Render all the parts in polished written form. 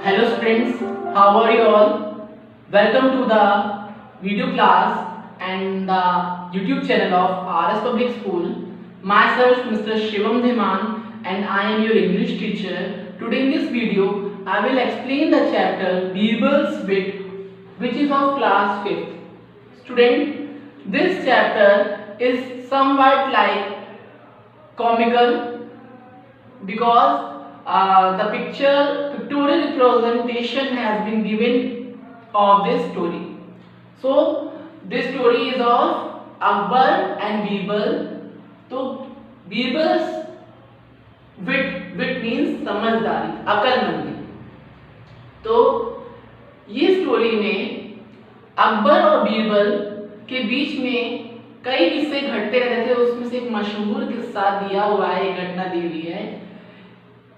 Hello students, how are you all? Welcome to the video class and the YouTube channel of RS Public School. Myself Mr. Shivam Dhiman and I am your English teacher. Today in this video, I will explain the chapter Birbal's Wit, which is of class 5th. Student, this chapter is somewhat like comical because the pictorial representation has been given of this story. So this story is of Akbar and Birbal. So Birbal's wit means समझदारी, अक्लमंदी. तो ये story में अकबर और बीरबल के बीच में कई किस्से घटते रहते थे. उसमें से एक मशहूर किस्सा दिया हुआ है, एक घटना दी हुई है.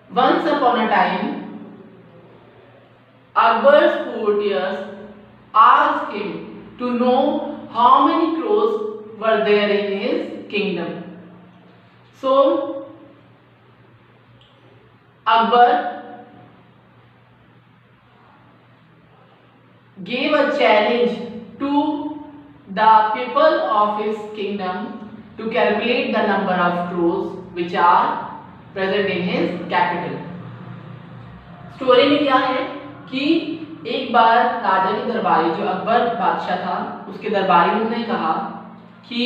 Once upon a time, Akbar's courtiers asked him to know how many crows were there in his kingdom. So, Akbar gave a challenge to the people of his kingdom to calculate the number of crows which are present in his capital. Story में क्या है कि एक बार राजा के दरबारी, जो अकबर बादशाह था, उसके दरबारियों ने कहा कि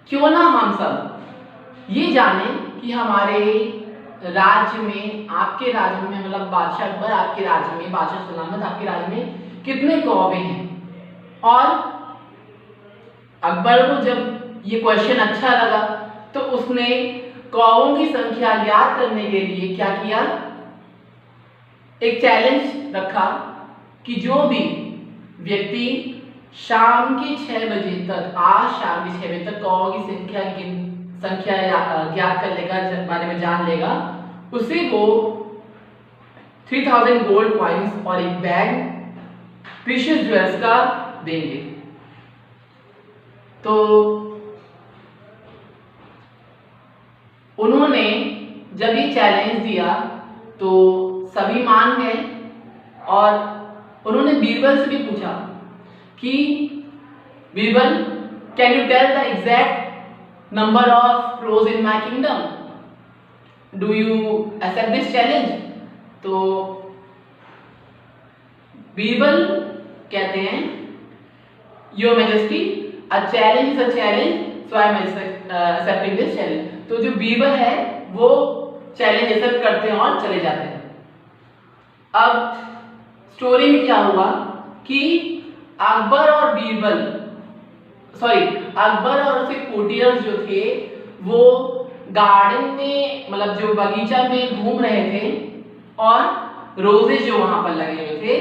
क्यों ना हम सब ये जाने कि हमारे राज्य में, आपके राज्य में, मतलब बादशाह अकबर आपके राज्य में, बादशाह सलामत आपके राज्य में कितने कौवे हैं. और अकबर को जब ये क्वेश्चन अच्छा लगा तो उसने कौवों की संख्या ज्ञात करने के लिए क्या किया, एक चैलेंज रखा कि जो भी व्यक्ति शाम के 6 बजे तक, आज शाम के 6 बजे तक कौवों की संख्या ज्ञात कर लेगा, बारे में जान लेगा, उसे वो 3000 गोल्ड कॉइन्स और एक बैग प्रीशियस ज्वेल्स का देंगे. तो उन्होंने जब ये चैलेंज दिया तो सभी मान गए और उन्होंने बीरबल से भी पूछा कि Birbal, can you tell the exact number of crows in my kingdom, do you accept this challenge. तो बीरबल कहते हैं, your majesty, a challenge is a challenge, so I am accepting this challenge. तो जो बीरबल है वो चैलेंज एक्सेप्ट करते हैं और चले जाते हैं. अब स्टोरी में क्या हुआ कि अकबर और उसके कोर्टियर्स जो थे वो गार्डन में, मतलब जो बगीचा में घूम रहे थे और रोजे जो वहां पर लगे हुए थे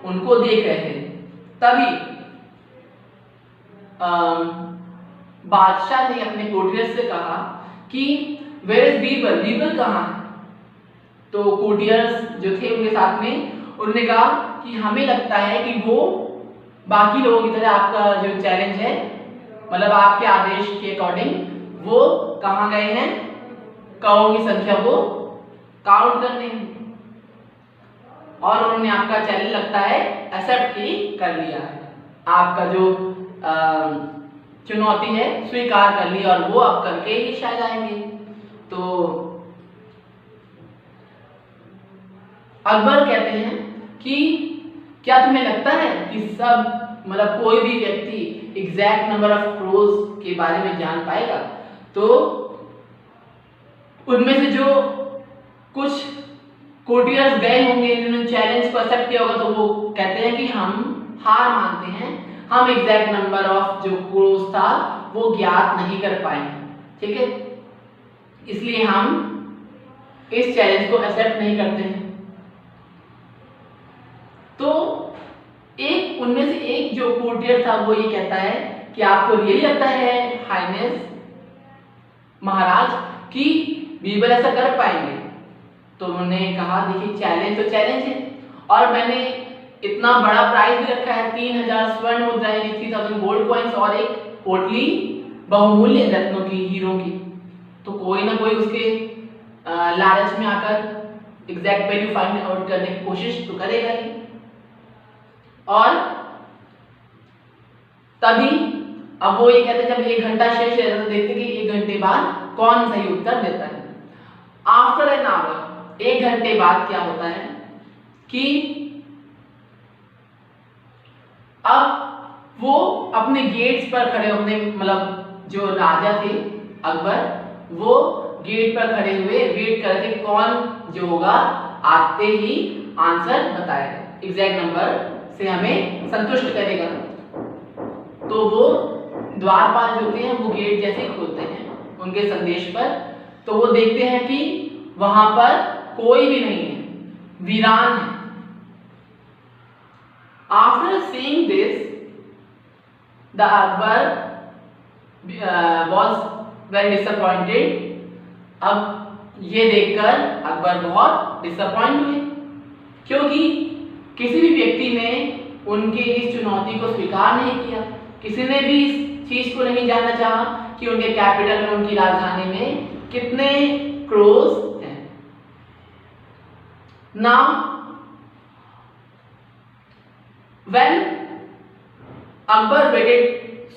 उनको देख रहे थे. तभी बादशाह ने अपने कोर्टियर्स से कहा कि वेयर इज बीरबल, बीरबल कहाँ है. तो कोर्टियर्स जो थे उनके साथ में, उन्होंने कहा कि हमें लगता है कि वो बाकी लोगों की तरह आपका जो चैलेंज है, मतलब आपके आदेश के अकॉर्डिंग वो कहाँ गए हैं, कौवों की संख्या को काउंट करने. और उन्होंने आपका चैलेंज लगता है एक्सेप्ट ही कर लिया है, आपका जो चुनौती है स्वीकार कर ली और वो अब करके ही शायद आएंगे. तो अकबर कहते हैं कि क्या तुम्हें लगता है कि सब, मतलब कोई भी व्यक्ति एग्जैक्ट नंबर ऑफ क्रोज के बारे में जान पाएगा. तो उनमें से जो कुछ कोर्टियर्स गए होंगे, जिन्होंने चैलेंज को एक्सेप्ट किया होगा, तो वो कहते हैं कि हम हार मानते हैं, हम एग्जैक्ट नंबर ऑफ जो क्रोज था वो ज्ञात नहीं कर पाए. ठीक है, इसलिए हम इस चैलेंज को एक्सेप्ट नहीं करते हैं. तो एक उनमें से एक जो कोर्टियर था वो ये कहता है कि आपको यही लगता है हाइनेस, महाराज, कि बीरबल ऐसा कर पाएंगे. तो उन्होंने कहा देखिए चैलेंज तो चैलेंज है और मैंने इतना बड़ा प्राइज भी रखा है, 3000 स्वर्ण मुद्राएं, 3000 गोल्ड कॉइन्स और एक पोटली बहुमूल्य रत्नों की, हीरों की. तो कोई ना कोई उसके लालच में आकर एग्जैक्ट वैल्यू फाइंड आउट करने की कोशिश तो करेगा ही। और तभी अब वो ये कहते हैं जब 1 घंटा शेष है तो देखते कि 1 घंटे बाद कौन सही उत्तर देता है। आफ्टर एन आवर, 1 घंटे बाद क्या होता है कि अब वो अपने गेट्स पर खड़े, अपने मतलब जो राजा थे अकबर, वो गेट पर खड़े हुए वेट कर रहे थे कौन जो होगा आते ही आंसर बताएगा, एग्जैक्ट नंबर से हमें संतुष्ट करेगा। तो वो द्वारपाल जो होते हैं वो गेट जैसे ही खोलते हैं उनके संदेश पर, तो वो देखते हैं कि वहां पर कोई भी नहीं है, वीरान है। After seeing this the Akbar was very disappointed। अब ये देखकर अकबर बहुत डिसअपॉइंट हुए, क्योंकि किसी भी व्यक्ति ने उनके इस चुनौती को स्वीकार नहीं किया, किसी ने भी इस चीज को नहीं जानना चाहा कि उनके कैपिटल में, उनकी राजधानी में कितने क्रोज हैं। Now when Akbar waited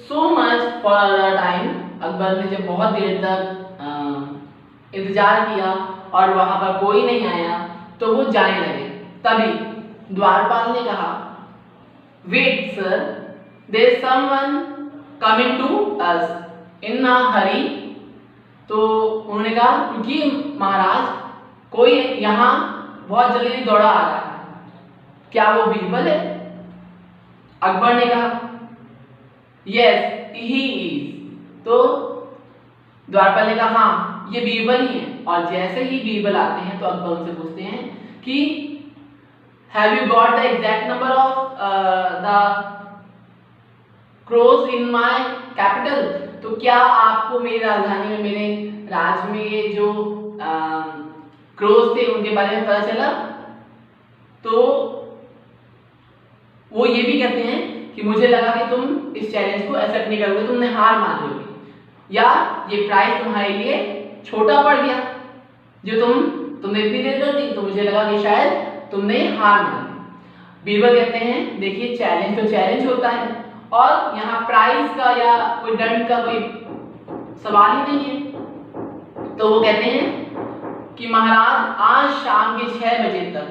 so much for a time, Akbar ने जब बहुत देर तक इंतजार किया और वहां पर कोई नहीं आया तो वो जाने लगे। तभी द्वारपाल ने कहा, wait sir, there is someone coming to us in a hurry. तो उन्होंने कहा क्योंकि महाराज कोई यहाँ बहुत जल्दी दौड़ा आ रहा है, क्या वो बीरबल है? अकबर ने कहा यस ही इज। तो द्वारपाल ने कहा हाँ ये बीरबल ही है। और जैसे ही बीरबल आते हैं तो अकबर उनसे पूछते हैं कि have you got the exact number of the crows in my capital. तो क्या आपको मेरी राजधानी में, मेरे राज्य में ये जो क्रोज थे उनके बारे में पता चला? तो वो ये भी कहते हैं कि मुझे लगा कि तुम इस चैलेंज को एक्सेप्ट नहीं करोगे, तुमने हार मान लोगे, या ये प्राइस तुम्हारे लिए छोटा पड़ गया जो तुमने इतनी देर कर दी, तो मुझे लगा कि शायद तुमने हार मान ली। बीरबल कहते हैं देखिए चैलेंज तो चैलेंज होता है और यहाँ प्राइस का या कोई दंड का कोई सवाल ही नहीं है। तो वो कहते हैं कि महाराज आज शाम के 6 बजे तक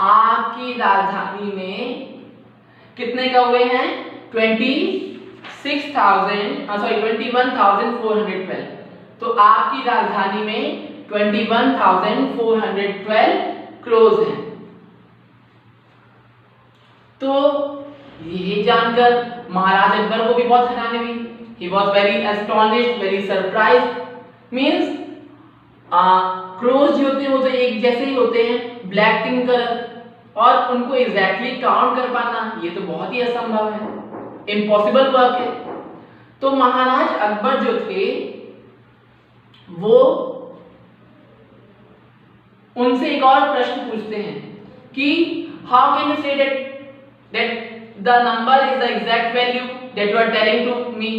आपकी राजधानी में कितने कौवे हैं? 21,412। तो आपकी राजधानी में 21,412 क्रोज हैं। तो ये जानकर महाराज अकबर को भी बहुत हैरानी हुई। He was very astonished, very surprised। Means crows जो होते हैं वो तो एक जैसे ही होते हैं, ब्लैक टिंग कलर, और उनको एग्जैक्टली काउंट कर पाना ये तो बहुत ही असंभव है, इम्पॉसिबल वर्क है। तो महाराज अकबर जो थे वो उनसे एक और प्रश्न पूछते हैं कि how can you say that the number is the exact value that you are telling to me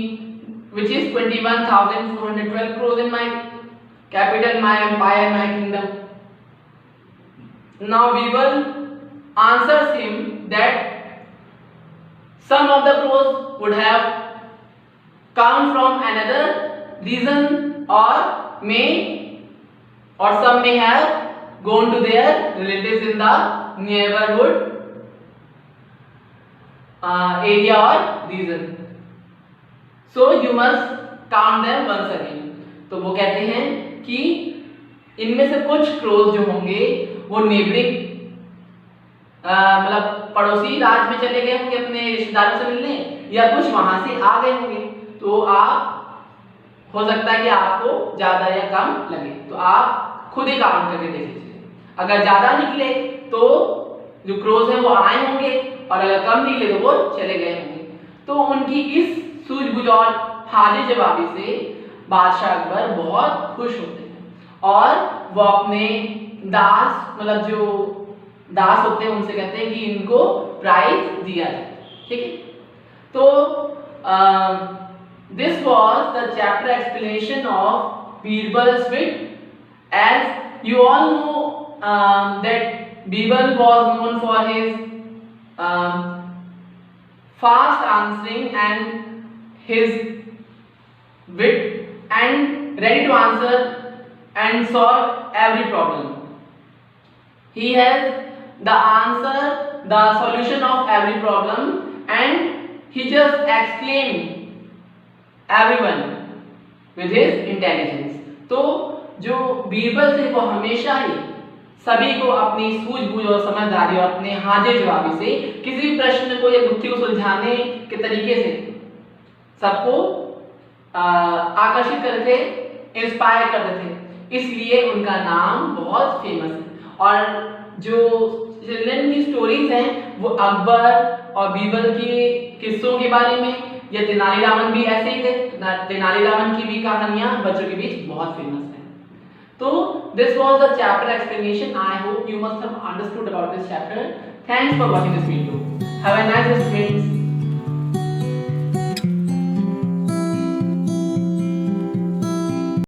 which is 21,412 crores in my capital, my empire, my kingdom। Now Birbal answers him that some of the crows would have come from another region or some may have gone to their relatives in the neighborhood area or region, so you must count them once again। तो वो कहते हैं कि इनमें से कुछ crows जो होंगे वो नेबरिंग मतलब पड़ोसी राज्य में चले गए होंगे अपने रिश्तेदारों से मिलने, या कुछ वहां से आ गए होंगे। तो आप हो सकता है कि आपको ज्यादा या कम लगे, तो आप खुद ही काउंट करके देख लीजिए। अगर ज्यादा निकले तो जो क्रोज है वो आए होंगे, और अगर कम निकले तो वो चले गए होंगे। तो उनकी इस सूझबूझ और हाजिर जवाबी से बादशाह अकबर बहुत खुश होते हैं और वो अपने दास मतलब जो दास होते हैं उनसे कहते हैं कि इनको प्राइज दिया जाए। ठीक है, तो this was the chapter explanation of Birbal's wit. As you all know that Birbal was known for his fast answering and his wit and ready to answer and solve every problem. He has the answer, the solution of every problem, and he just exclaimed everyone with his intelligence. तो जो बीरबल थे वो हमेशा ही सभी को अपनी सूझबूझ और समझदारी और अपने हाजिर जवाबी से किसी भी प्रश्न को या गुत्थी को सुलझाने के तरीके से सबको आकर्षित करते थे, इंस्पायर करते थे, इसलिए उनका नाम बहुत फेमस है। और जो चिल्ड्रन की स्टोरीज हैं वो अकबर और बीरबल के किस्सों के बारे में, या तेनालीरामन भी ऐसे ही थे, तेनालीरामन की भी कहानियां बच्चों के बीच बहुत फेमस है। तो this was the chapter explanation. I hope you must have understood about this chapter. Thanks for watching this video. Have a nice day, students.